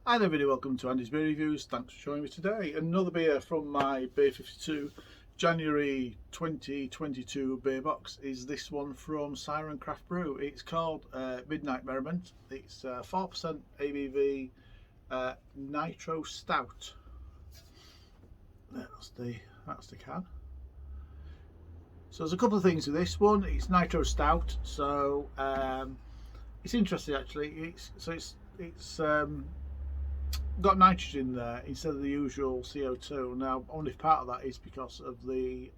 Hi there, everybody, welcome to Andy's Beer Reviews. Thanks for joining me today. Another beer from my Beer52 January 2022 beer box is this one from Siren Craft Brew. It's called Midnight Merriment. It's 4% ABV Nitro Stout. That's the can. So there's a couple of things with this one. It's Nitro Stout, so it's interesting actually. It's got nitrogen there instead of the usual CO2. Now, only part of that is because of the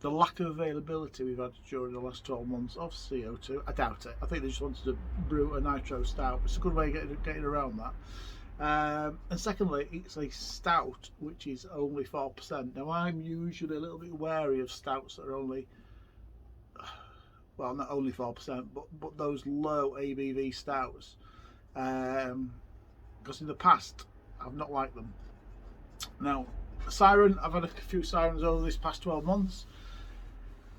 lack of availability we've had during the last 12 months of CO2. I doubt it. I think they just wanted to brew a nitro stout. It's a good way of getting around that. And secondly, it's a stout which is only 4%. Now, I'm usually a little bit wary of stouts that are only, well, not only 4%, but those low ABV stouts. Because in the past I've not liked them. Now, Siren, I've had a few Sirens over this past 12 months.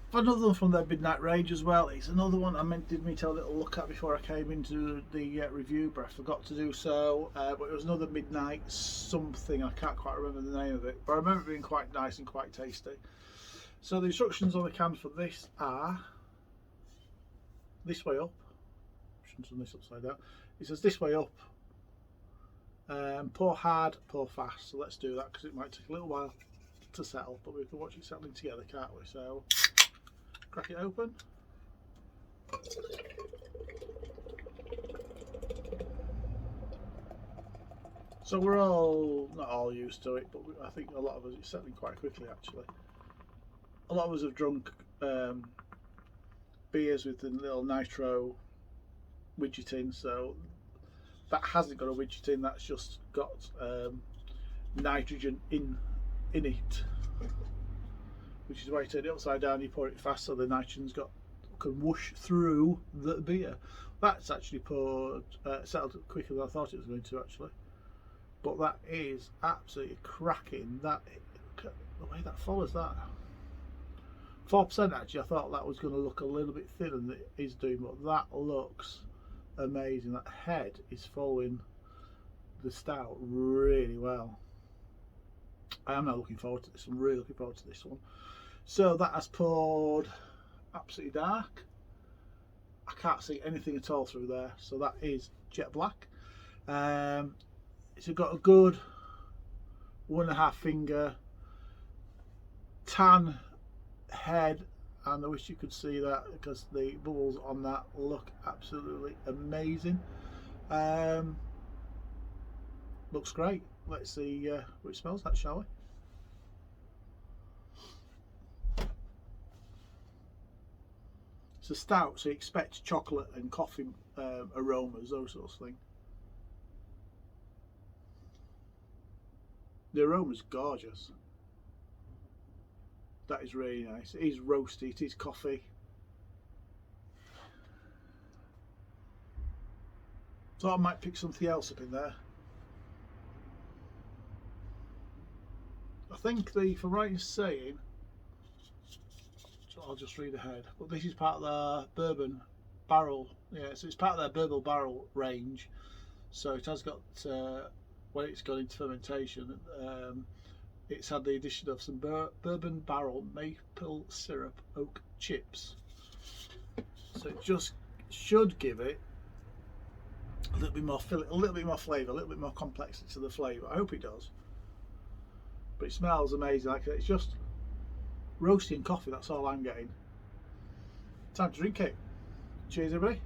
I've had another one from their Midnight Rage as well. It's another one I did take a little look at before I came into the review, but I forgot to do so. But it was another Midnight something, I can't quite remember the name of it, but I remember it being quite nice and quite tasty. So the instructions on the can for this are this way up. I shouldn't have done this upside down. It says this way up. Pour hard, pour fast. So let's do that because it might take a little while to settle, but we can watch it settling together, can't we? So crack it open. So we're not all used to it, but I think a lot of us, it's settling quite quickly actually. A lot of us have drunk beers with the little nitro widget in, so that hasn't got a widget in, that's just got nitrogen in it, which is why you turn it upside down, you pour it fast so the nitrogen's can whoosh through the beer. That's actually poured settled quicker than I thought it was going to actually, but that is absolutely cracking. That the way that follows that 4% actually, I thought that was going to look a little bit thinner than it is doing, but that looks amazing. That head is following the stout really well. I am now looking forward to this. I'm really looking forward to this one. So that has poured absolutely dark. I can't see anything at all through there, so that is jet black. It's got a good 1.5 finger tan head, and I wish you could see that because the bubbles on that look absolutely amazing. Looks great. Let's see what it smells like, shall we? It's a stout, so you expect chocolate and coffee aromas, those sorts of things. The aroma's gorgeous. That is really nice. It is roasty, it is coffee. Thought I might pick something else up in there. I think if I'm right in saying, so I'll just read ahead, but this is part of the bourbon barrel. Yeah, so it's part of their bourbon barrel range. So it has got, when it's gone into fermentation, it's had the addition of some bourbon barrel maple syrup oak chips. So it just should give it a little bit more flavour, a little bit more complexity to the flavour. I hope it does. But it smells amazing. Like it's just roasty and coffee. That's all I'm getting. Time to drink it. Cheers, everybody.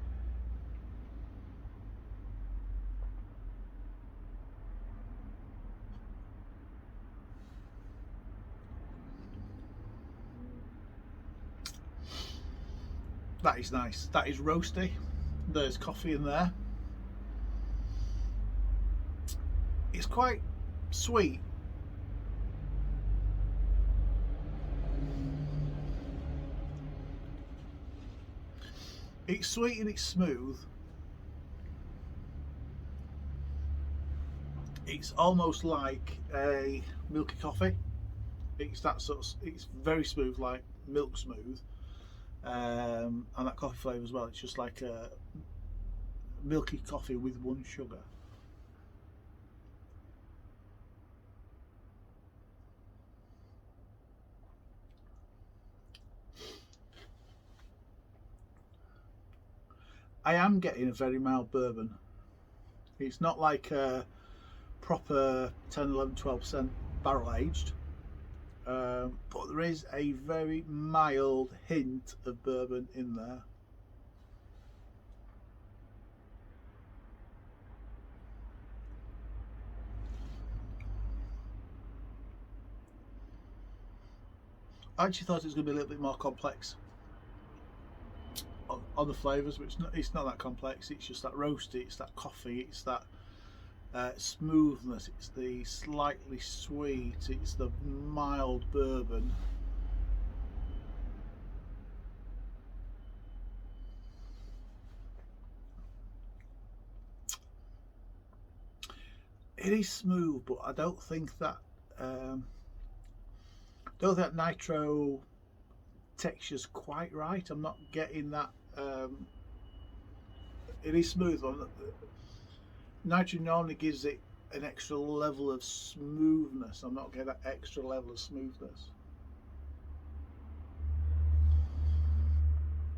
That is nice. That is roasty. There's coffee in there. It's quite sweet. It's sweet and it's smooth. It's almost like a milky coffee. It's that sort of, it's very smooth, like milk smooth. And that coffee flavour as well. It's just like a milky coffee with one sugar. I am getting a very mild bourbon. It's not like a proper 10, 11, 12% barrel aged, but there is a very mild hint of bourbon in there. I actually thought it was going to be a little bit more complex on the flavours, but it's not that complex. It's just that roasty, it's that coffee, it's that smoothness, it's the slightly sweet, it's the mild bourbon. It is smooth, but I don't think that nitro texture's quite right. I'm not getting that. It is smooth. Nitro normally gives it an extra level of smoothness. I'm not getting that extra level of smoothness.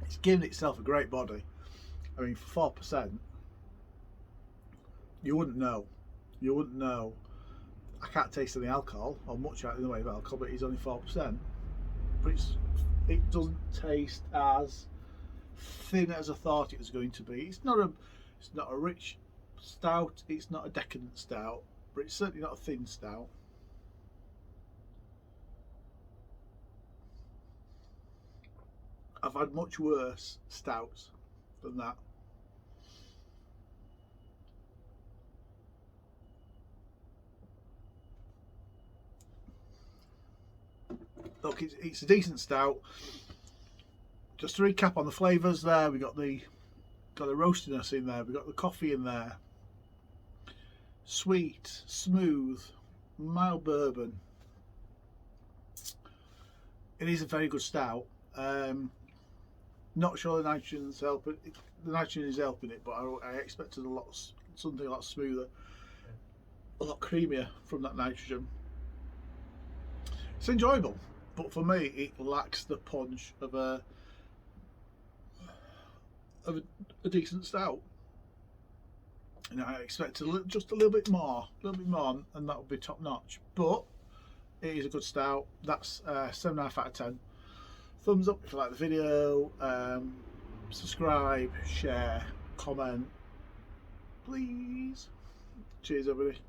It's giving itself a great body. I mean, for 4%, you wouldn't know. You wouldn't know. I can't taste any alcohol, or much in the way of alcohol, but it's only 4%. But it doesn't taste as thin as I thought it was going to be. It's not a rich stout, it's not a decadent stout, but it's certainly not a thin stout. I've had much worse stouts than that. Look, it's a decent stout. Just to recap on the flavours there, we got the roastiness in there, we got the coffee in there, sweet, smooth, mild bourbon. It is a very good stout. Not sure the nitrogen's helping. The nitrogen is helping it, but I expected something a lot smoother, a lot creamier from that nitrogen. It's enjoyable, but for me, it lacks the punch of a decent stout. And I expected just a little bit more, and that would be top notch. But it is a good stout. That's 7.5 out of 10. Thumbs up if you like the video. Subscribe, share, comment, please. Cheers, everybody.